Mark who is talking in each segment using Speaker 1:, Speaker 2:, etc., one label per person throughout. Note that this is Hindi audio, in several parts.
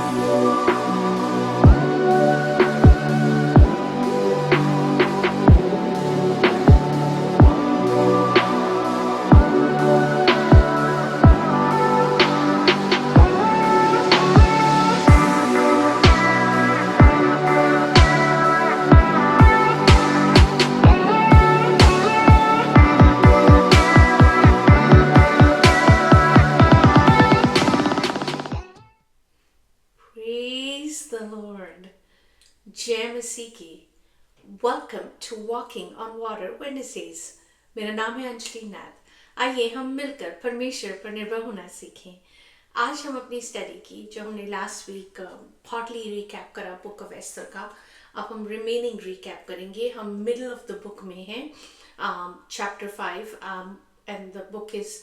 Speaker 1: Praise the Lord. जय मसीह की. Welcome to Walking on Water Wednesdays. मेरा नाम है अंजलि नाथ. आइए हम मिलकर परमेश्वर पर निर्भर होना सीखें. आज हम अपनी स्टडी की जो हमने लास्ट वीक पार्टली रिकैप करा बुक ऑफ एस्थर का, अब हम रिमेनिंग रिकैप करेंगे. हम मिडल ऑफ द बुक में हैं, chapter 5, and the book is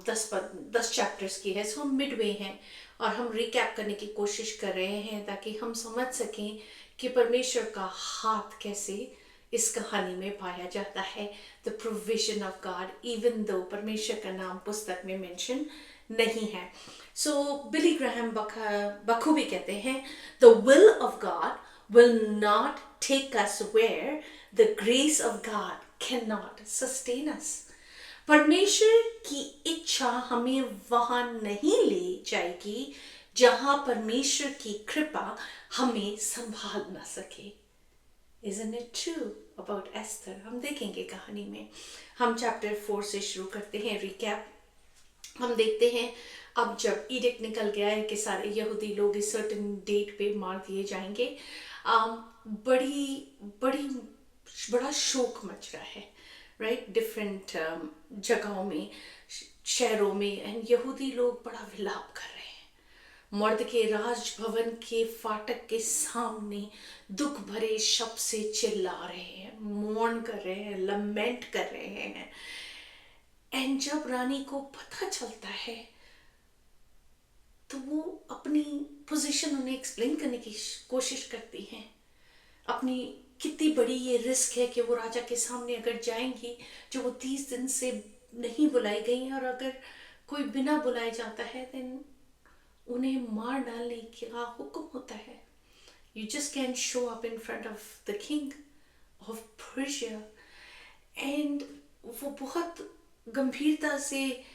Speaker 1: 10 chapters की है, सो हम मिडवे हैं और हम रिकैप करने की कोशिश कर रहे हैं ताकि हम समझ सकें कि परमेश्वर का हाथ कैसे इस कहानी में पाया जाता है. The provision of God, even though परमेश्वर का नाम पुस्तक में मेंशन नहीं है. सो बिली ग्राहम बखूबी कहते हैं, the will of God will not take us where the grace of God can not sustain अस. परमेश्वर की इच्छा हमें वहां नहीं ले जाएगी जहां परमेश्वर की कृपा हमें संभाल ना सके. Isn't it true about Esther? हम देखेंगे कहानी में. हम चैप्टर 4 से शुरू करते हैं रिकैप. हम देखते हैं अब जब इडिक्ट निकल गया है कि सारे यहूदी लोग इस सर्टेन डेट पे मार दिए जाएंगे, बड़ा शोक मच रहा है, राइट, डिफरेंट जगहों में, शहरों में, एंड यहूदी लोग बड़ा विलाप कर रहे हैं. मर्द के राजभवन के फाटक के सामने दुख भरे शब्द से चिल्ला रहे हैं, मोर्न कर रहे हैं, लमेंट कर रहे हैं. एंड जब रानी को पता चलता है तो वो अपनी पोजीशन उन्हें एक्सप्लेन करने की कोशिश करती हैं. अपनी कितनी बड़ी ये रिस्क है कि वो राजा के सामने अगर जाएंगी, जो वो 30 दिन से नहीं बुलाई गई, और अगर कोई बिना बुलाए जाता है देन उन्हें मार डालने का हुक्म होता है. You just can show up in front of the king of Persia. And वो बहुत गंभीरता से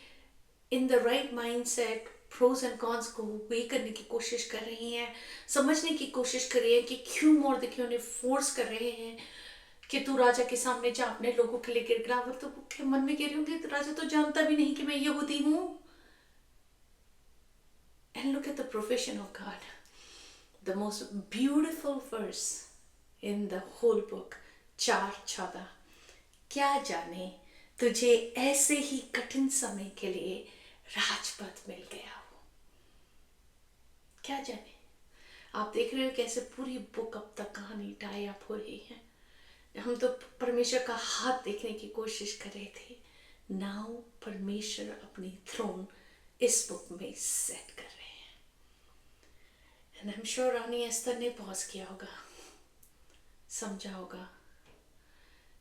Speaker 1: in the right mindset pros and cons को वे करने की कोशिश कर रही हैं, समझने की कोशिश कर रही है कि क्यों मर्दकी उन्हें फोर्स कर रहे हैं कि तू राजा के सामने जा, अपने लोगों के लिए गिड़गिड़ा. तो वो मन में कह रही होंगी, तो राजा तो जानता भी नहीं कि मैं यहूदी हूं. And look at the profession of God, the most beautiful verse in the whole book, 4:14. क्या जाने तुझे ऐसे ही कठिन समय के लिए राजपद मिल गया हो. क्या जाने. आप देख रहे हो कैसे पूरी बुक अब तक कहानी टाई अप हो रही है. हम तो परमेश्वर का हाथ देखने की कोशिश कर रहे थे. नाउ परमेश्वर अपनी थ्रोन इस बुक में सेट कर रहे हैं. And I am sure Rani Esther ने पॉज किया होगा, समझा होगा.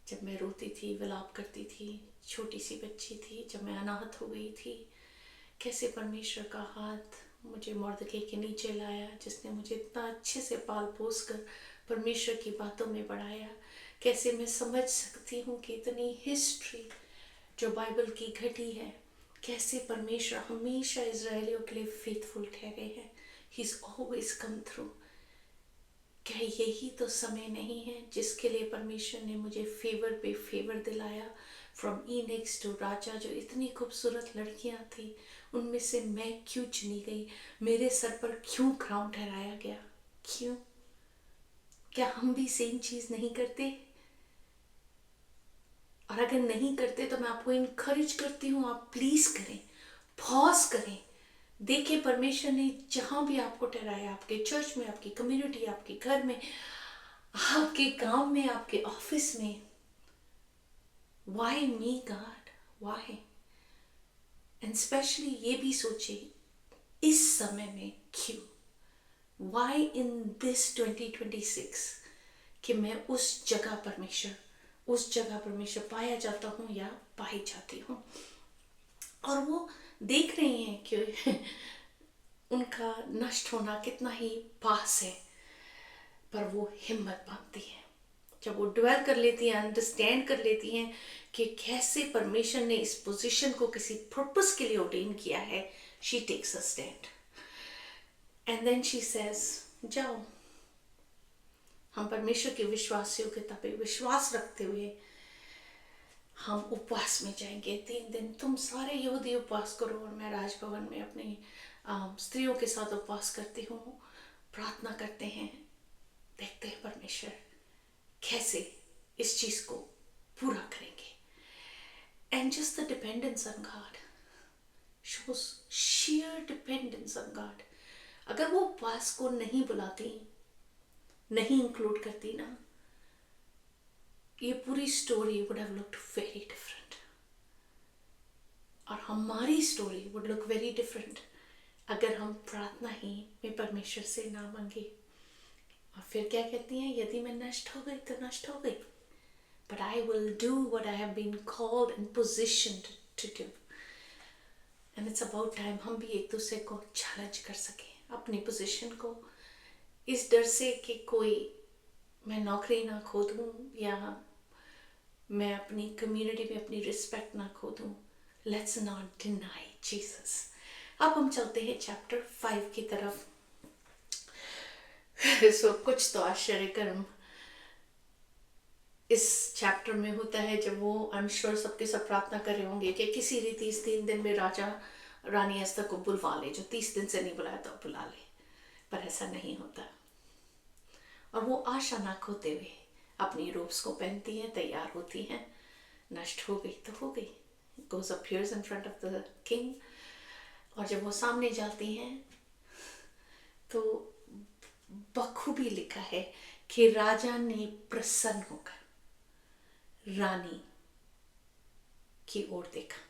Speaker 1: जब मैं रोती थी, विलाप करती थी, छोटी सी बच्ची थी, जब मैं अनाथ हो गई थी, कैसे परमेश्वर का हाथ मुझे मर्दकी के नीचे लाया, जिसने मुझे इतना अच्छे से पाल पोस कर परमेश्वर की बातों में बढ़ाया. कैसे मैं समझ सकती हूँ कि इतनी हिस्ट्री जो बाइबल की घटी है, कैसे परमेश्वर हमेशा इजरायलियों के लिए फेथफुल ठहरे हैं. He is always come through. क्या यही तो समय नहीं है जिसके लिए परमेश्वर ने मुझे फेवर पे फेवर दिलाया. फ्रॉम ईनेक्स टू राजा, जो इतनी खूबसूरत लड़कियां थी, उनमें से मैं क्यों चुनी गई, मेरे सर पर क्यों क्राउन ठहराया गया. क्यों? क्या हम भी सेम चीज नहीं करते? और अगर नहीं करते तो मैं आपको इनकरेज करती हूँ, आप प्लीज करें, पॉज करें, देखिए परमेश्वर ने जहां भी आपको ठहराया, आपके चर्च में, आपकी कम्युनिटी, आपके घर में, आपके गांव में, आपके ऑफिस में. Why me God, why? And specially ये भी सोचे इस समय में क्यों. वाई इन दिस 2026 कि मैं उस जगह परमेश्वर पाया जाता हूँ या पाई जाती हूँ. और वो देख रही हैं कि उनका नष्ट होना कितना ही पास है, पर वो हिम्मत बांधती हैं जब वो ड्वेल कर लेती हैं, अंडरस्टैंड कर लेती हैं कि कैसे परमेश्वर ने इस पोजीशन को किसी पर्पस के लिए ऑर्डेन किया है। She takes a stand and then she says, जाओ। हम परमेश्वर के विश्वासियों के तबे विश्वास रखते हुए हम उपवास में जाएंगे। 3 दिन तुम सारे यहूदी उपवास करो और मैं राजभवन में अपनी स्त्रियों के साथ उपवास करती हूँ, प्रार्थना करते हैं। देखते हैं परमेश्वर कैसे इस चीज को पूरा करेंगे। And just the dependence on God shows share dependence on God. अगर वो उपवास को नहीं बुलाती, नहीं इंक्लूड करती ना, ये पूरी story would have looked very different, और हमारी story would look very different अगर हम प्रार्थना ही में परमेश्वर से ना मांगे। और फिर क्या कहती हैं, यदि मैं नष्ट हो गई तो नष्ट हो गई, but I will do what I have been called and positioned to do. And it's about time हम भी एक दूसरे को चैलेंज कर सकें अपनी पोजीशन को, इस डर से कि कोई मैं नौकरी ना खो दूँ या मैं अपनी कम्युनिटी में अपनी रिस्पेक्ट ना खो दूँ। Let's not deny Jesus. अब हम चलते हैं चैप्टर 5 की तरफ। कुछ तो आश्चर्यकरम इस चैप्टर में होता है जब वो आई एम श्योर सबके सब प्रार्थना कर रहे होंगे कि किसी रीति इस 3 दिन में राजा रानी एस्तर को बुलवा ले, जो 30 दिन से नहीं बुलाया तो बुला ले। पर ऐसा नहीं होता, और वो आशा ना खोते हुए अपनी रोब्स को पहनती हैं, तैयार होती हैं। नष्ट हो गई तो हो गई। Goes appears in front of the king, और जब वो सामने जाती हैं तो बखूबी लिखा है कि राजा ने प्रसन्न होकर रानी की ओर देखा।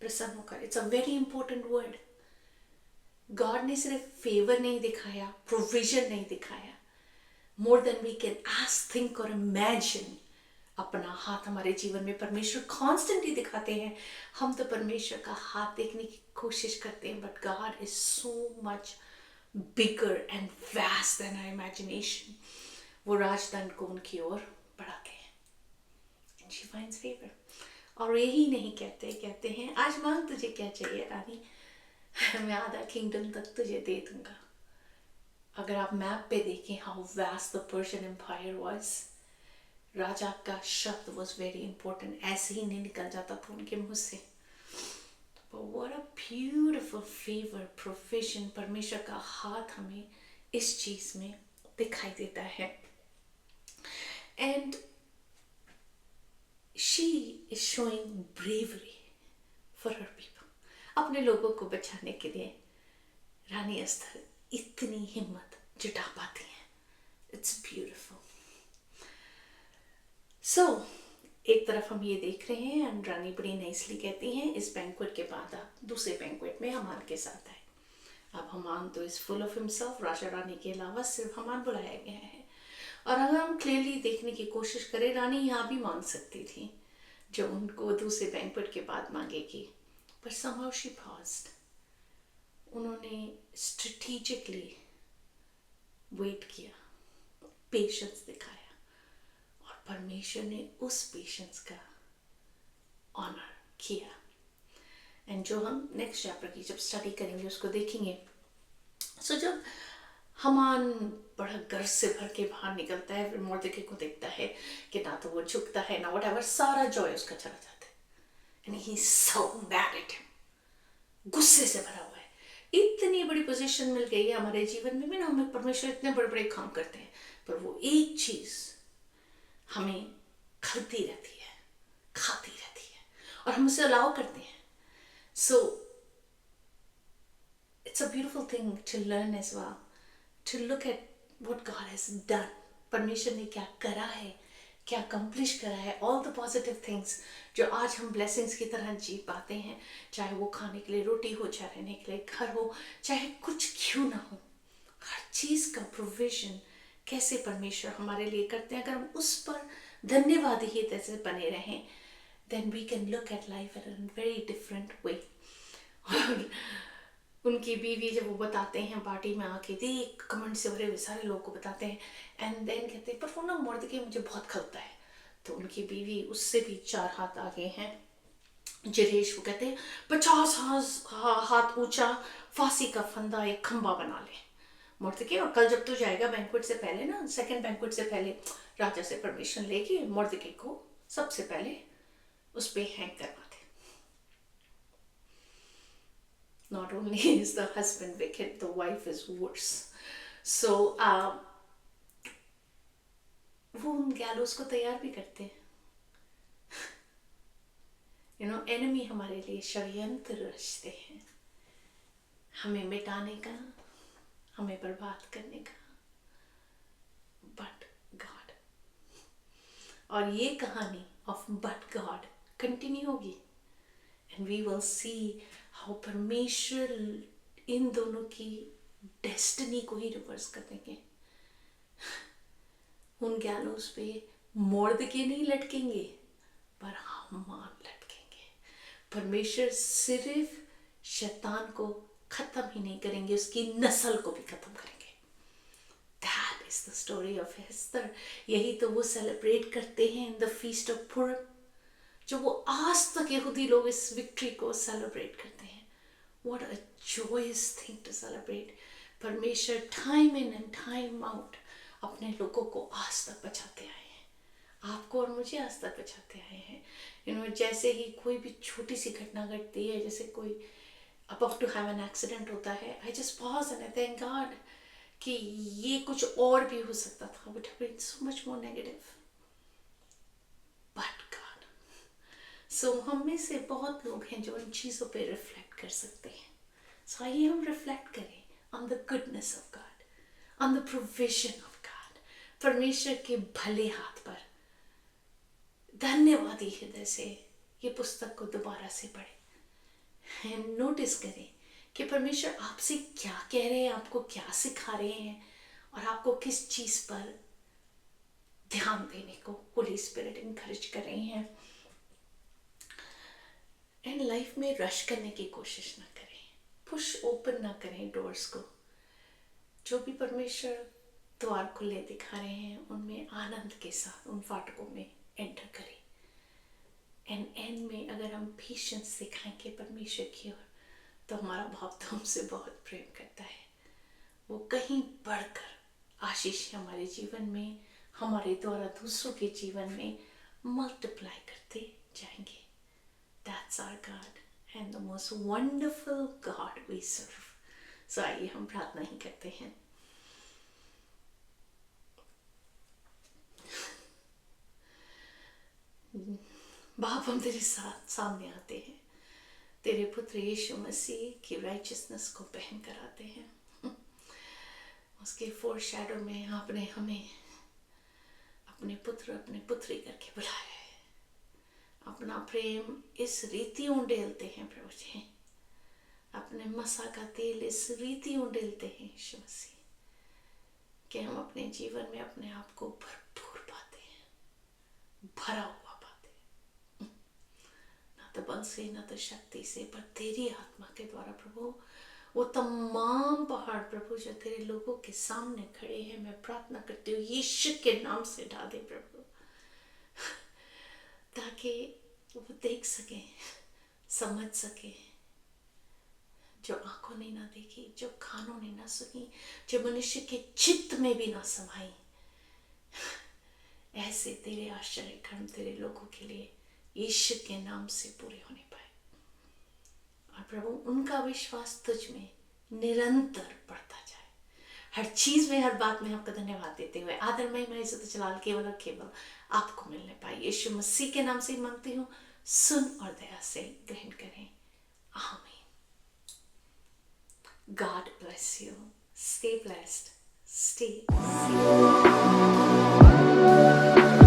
Speaker 1: प्रसन्न होकर, it's a very important word. God ने सिर्फ फेवर नहीं दिखाया, प्रोविजन नहीं दिखाया, more than we can ask, think और इमेजिन। अपना हाथ हमारे जीवन में परमेश्वर कॉन्स्टेंटली दिखाते हैं। हम तो परमेश्वर का हाथ देखने की कोशिश करते हैं, but God is so much bigger and vast than our imagination. वो राजदंड को उनकी ओर बढ़ाते हैं एंड शी फाइंड्स फेवर। और यही नहीं कहते हैं आज मांग तुझे क्या चाहिए रानी, मैं आधा किंगडम तक तुझे दे दूंगा। अगर आप मैप पे देखें how vast the Persian empire was, राजा का शब्द वॉज वेरी इंपॉर्टेंट, ऐसे ही नहीं निकल जाता था उनके मुंह से। But what a beautiful favor, provision, परमेश्वर का हाथ हमें इस चीज में दिखाई देता है। And she is showing bravery for her people. अपने लोगों को बचाने के लिए रानी एस्तर इतनी हिम्मत जुटा पाती हैं। It's beautiful. So, एक तरफ हम ये देख रहे हैं एंड रानी बड़ी नाइसली कहती हैं, इस बैंक्वेट के बाद आप दूसरे बैंक्वेट में हमान के साथ आए। अब हमान तो is full of himself, Raja Rani के अलावा सिर्फ हमान बुलाया गया है। और अगर हम क्लियरली देखने की कोशिश करें, रानी यहाँ भी मांग सकती थी जो उनको दूसरे बैंक्वेट के बाद मांगेगी, पर somehow she paused. उन्होंने स्ट्रेटेजिकली वेट किया, पेशेंस दिखाया, परमेश्वर ने उस पेशेंस का ऑनर किया। एंड जो हम नेक्स्ट चैप्टर की जब स्टडी करेंगे उसको देखेंगे। सो जब हमान बड़ा गर्व से भर के बाहर निकलता है, फिर मोर्देकै को देखता है कि ना तो वो झुकता है ना व्हाटएवर, सारा जॉय उसका चला जाता है। And he is so mad at him, गुस्से से भरा हुआ है। इतनी बड़ी पोजीशन मिल गई है हमारे जीवन में भी ना, हमें परमेश्वर इतने बड़े बड़े काम करते हैं, पर वो एक चीज हमें खलती रहती है, खाती रहती है, और हम उसे अलाउ करते हैं। So it's a beautiful thing to learn as well, to look at what God has done. परमेश्वर ने क्या करा है, क्या अकम्प्लिश करा है, ऑल द पॉजिटिव थिंग्स जो आज हम ब्लेसिंग्स की तरह जी पाते हैं, चाहे वो खाने के लिए रोटी हो, चाहे रहने के लिए घर हो, चाहे कुछ क्यों ना हो, हर चीज का प्रोविजन कैसे परमेश्वर हमारे लिए करते हैं। अगर हम उस पर धन्यवादी ही तैसे बने रहें, then we can look at life in a very different way. और उनकी बीवी जब वो बताते हैं पार्टी में आके, देख कमेंट से भरे हुए सारे लोग को बताते हैं, एंड देन कहते हैं पर वो ना मुर्दकी मुझे बहुत खलता है। तो उनकी बीवी उससे भी 4 हाथ आगे हैं, जरेश, वो कहते हैं 50 हाथ ऊंचा फांसी का फंदा एक खंबा बना ले मुर्दकी, और कल जब तू जाएगा बैंक्वेट से पहले ना, सेकंड बैंक्वेट से पहले राजा से परमिशन लेके मुर्दकी को सबसे पहले उस पे हैंग करवा दे। Not only is the husband wicked, the wife is worse. So वो उन गैलोस को तैयार भी करते हैं। एनिमी हमारे लिए षड्यंत्र रचते हैं, हमें मिटाने का, हमें बर्बाद करने का, बट गॉड। और ये कहानी ऑफ बट गॉड कंटिन्यू होगी, and we will see how परमेश्वर इन दोनों की डेस्टिनी को ही रिवर्स कर देंगे। उन गैलोस पे मुर्दकी नहीं लटकेंगे, पर हामान लटकेंगे। परमेश्वर सिर्फ शैतान को खत्म ही नहीं करेंगे, उसकी नस्ल को भी खत्म करेंगे। That is the story of Esther. यही तो वो सेलिब्रेट करते हैं इन द फीस्ट ऑफ पुरम, जो वो आज तक यहूदी लोग इस विक्ट्री को सेलिब्रेट करते हैं। What a joyous thing to celebrate. परमेश्वर time in and time out अपने लोगों को आज तक बचाते आए हैं, आपको और मुझे आज तक बचाते आए हैं। जैसे ही कोई भी छोटी सी घटना घटती है, जैसे कोई about to have an accident होता है, I just pause and I thank God कि ये कुछ और भी हो सकता था, would have been so much more negative, but God. So हम में से बहुत लोग हैं जो इन चीज़ों पे रिफ्लेक्ट कर सकते हैं। So आइए हम रिफ्लेक्ट करें on the goodness of God, on the provision of God, परमेश्वर के भले हाथ पर धन्यवादी हृदय से ये पुस्तक को दोबारा से पढ़ें, नोटिस करें कि परमेश्वर आपसे क्या कह रहे हैं, आपको क्या सिखा रहे हैं, और आपको किस चीज़ पर ध्यान देने को होली स्पिरिट इनकरेज कर रही हैं। एंड लाइफ में रश करने की कोशिश ना करें, पुश ओपन ना करें डोर्स को। जो भी परमेश्वर द्वार खुले दिखा रहे हैं, उनमें आनंद के साथ उन फाटकों में एंटर करें। एंड में अगर हम पेशेंस दिखाएंगे परमेश्वर की ओर, तो हमारा भाव तो हमसे बहुत प्रेम करता है, वो कहीं बढ़कर आशीष हमारे जीवन में, हमारे द्वारा दूसरों के जीवन में मल्टीप्लाई करते जाएंगे। That's our God and the most wonderful God we serve. So आइए हम प्रार्थना ही करते हैं। बाप, हम तेरे साथ सामने आते हैं, तेरे पुत्र यीशु मसीह की राइचियसनेस को पहन कर आते हैं। उसके फोर शैडो में आपने हमें अपने पुत्र अपने पुत्री करके बुलाया है। अपना प्रेम इस रीति उंडेलते हैं प्रभु जी, अपने मसा का तेल इस रीति उंडेलते हैं यीशु मसीह, कि हम अपने जीवन में अपने आप को भरपूर पाते हैं, भरा हुआ पाते हैं, ना तो बल से ना तो शक्ति से, पर तेरी आत्मा के द्वारा प्रभु। वो तमाम पहाड़ प्रभु जो तेरे लोगों के सामने खड़े हैं, मैं प्रार्थना करती हूँ यीशु के नाम से ढा दे प्रभु, ताकि वो देख सके, समझ सके, जो आंखों ने ना देखी, जो कानों ने ना सुनी, जो मनुष्य के चित्त में भी ना समाई। ऐसे तेरे आश्चर्य कर्म तेरे लोगों के लिए यीशु के नाम से पूरे होने पाए, और प्रभु उनका विश्वास तुझ में निरंतर बढ़ता जाए। हर चीज में, हर बात में आपका धन्यवाद देते हुए आदर महिमा इज्जत जलाल केवल और केवल आपको मिलने पाए। यीशु मसीह के नाम से मांगती हूँ, सुन और दया से ग्रहण करें, आमीन। God bless you. Stay blessed. Stay safe.